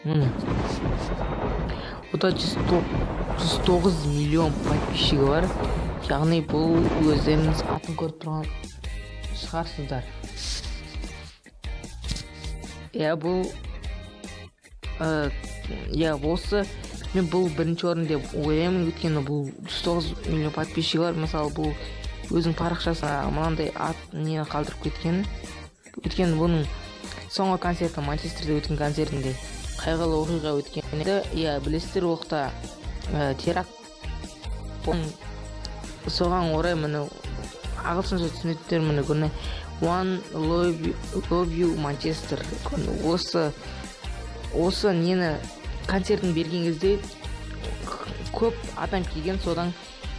міне бұда 109 миллион подписчигі бар. Яғни бұл өздеріңіз атын көріп тұрған шығарсыздар. Бұл осы мен бұл бірінші орын деп ойлаймын, өйткені бұл 109 миллион подписчигі бар. Мысалы бұл өзің парақшасына мынандай нені қалдырып кеткен. Өйткені бұның соңғы концерті Манчестерде өткен концертінде қайғылы оқиға өткен еді. Білесіздер, оқта теракт. Соған орай міне ағылшынша түсініктер міне күні One Love You Manchester. Осы нені концертін берген кезде көп адам келген, содан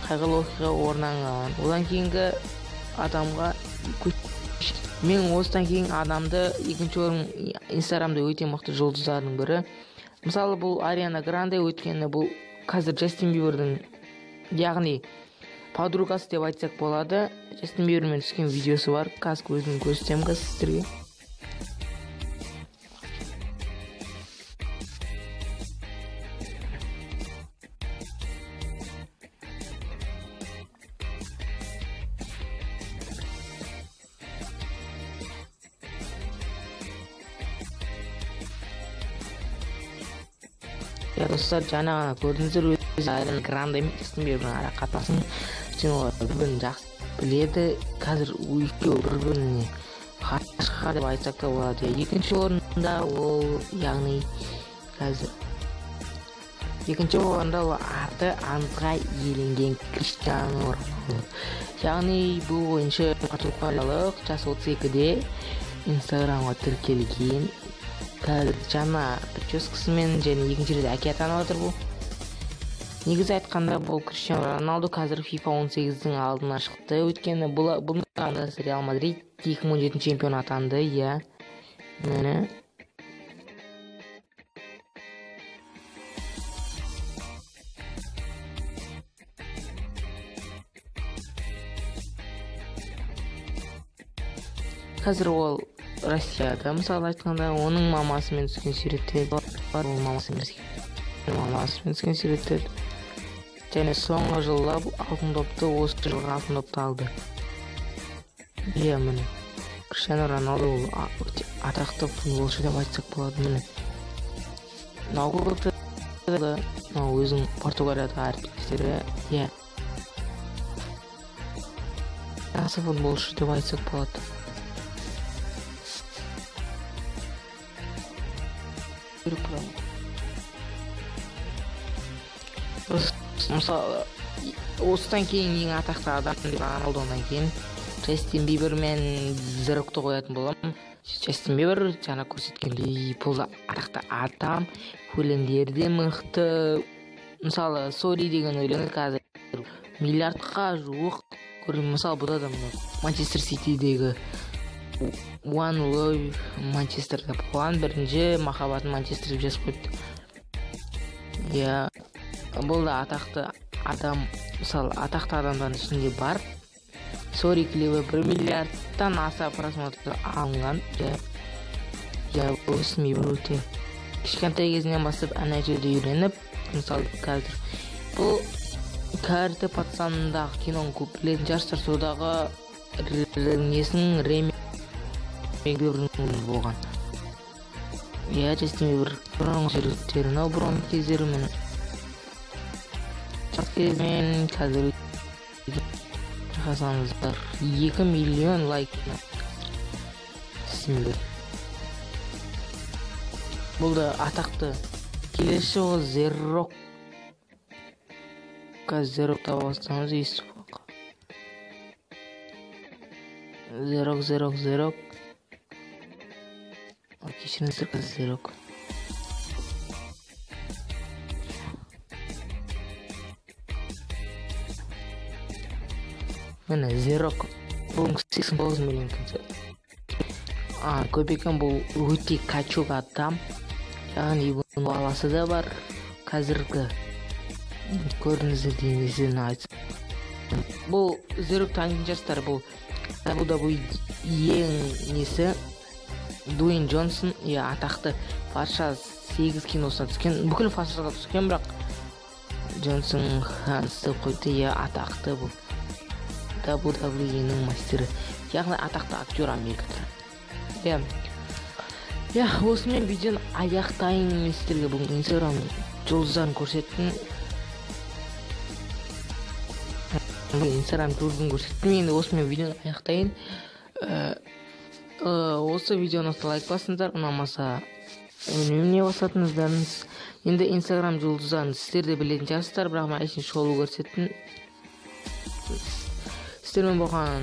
қайғылы оқиға орнаған. Одан кейінгі адамға мен осыдан кейін адамды екінші орын Инстаграмда өте мықты жұлдыздардың бірі. Мысалы бұл Ариана Гранде, өткені бұл қазір Джастин Бибердің, яғни подругасы деп айтсақ болады. Джастин Бибермен түскен видеосы бар. Қазір өзін көрсетемін сіздерге. Достар, жаңа ғана көрдіңіздер, өзі Ариана Гранде мен Джастин Бибердің ара қатынасын. Олар бір-бірін жақсы біледі. Қазір екеуі бір-біріне ғашық деп айтсақ та болады. Екінші орында ол, яғни қазір екінші орында ол аты аңызға иеленген Криштиану Роналду. Яғни бұл ойыншы португалиялық, жасы 32-де Инстаграмға тіркелген. Қазір жаңа прическасымен және екінші рет әке атанып отыр бұл. Негізі айтқанда бұл Криштиану Роналду қазір FIFA 18-дің алдына шықты. Өйткені бұның командасы Реал Мадрид 2017 чемпион атанды. Міне қазір ол Россияда, мысалы айтқанда, оның мамасымен түскен суреттер бар. Ол мамасымен түскен суреттер. Және соңғы жылда алтын допты, осы жылғы алтын допты алды. Міне Криштиану Роналду өте атақты футболшы деп айтсақ болады. Міне өзің Португалиядағы әріптестері. Жақсы футболшы деп айтсақ болады. Мысалы, осыдан кейін ең атақты адам деп Роналдодан кейін Джастин Бибер мен Зерокты қоятын боламын. Джастин Бибер жаңа көрсеткендей бұл атақты адам, өлеңдері де мықты. Мысалы, Sorry деген өлеңі қазір миллиардқа жуық көрген. Мысалы, бұда да Манчестер Ситидегі One Love Manchester деп қойған, бірінші махаббатын Манчестер деп жазып қойды. Бұл да атақты адам, мысалы атақты адамдардың ішінде бар. Sorry клипі 1 миллиардтан аса просмотр алынған. Бұл ісіме бір өте кішкентай кезінен бастап ән айтуды үйреніп, мысалы қазір бұл Карты пацанындағы киноны көп білетін шығарсыздар, содағы несінің ремейк болған. Джастин Бибер бұрынғы суреттерін, бұрынғы кездері мені мен қазір жасаңыздар 2 миллион лайк. Бұл да атақты. Келесі ол Зерок. Қазір Зерокта бастаңыз естіп. Зерок. Кешіріңіздер, қазір Зерок. Міне Зерок. Бұл 89 миллион концерт. Көп екен, бұл өте качок адам. Яғни бұның баласы да бар. Қазіргі көріңіздер деймізден айтсын. Бұл Зерок танитын жастар, бұл ең несі Дуэйн Джонсон, атақты Патша 8 киносына түскен, бүкіл фашаға түскен, бірақ Джонсон істеп қойды. Атақты бұл WWE-нің мастері, яғни атақты актер Америкада. Осымен видеоны аяқтайын. Сіздерге бүгін Instagram жұлдыздарын көрсеттім. Енді осымен видеоны аяқтайын. Осы видеоны лайк басыңыздар, ұнамаса үнеміне басатыңыздарыңыз. Енді Instagram жұлдыздарын сіздер де білетін шығарсыздар, бірақ мен әшейін шолу көрсеттім. Сіздермен болған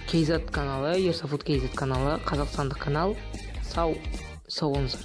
Кейзат каналы, Ерсафуд Кейзат каналы, қазақстандық канал. Сау болыңыздар.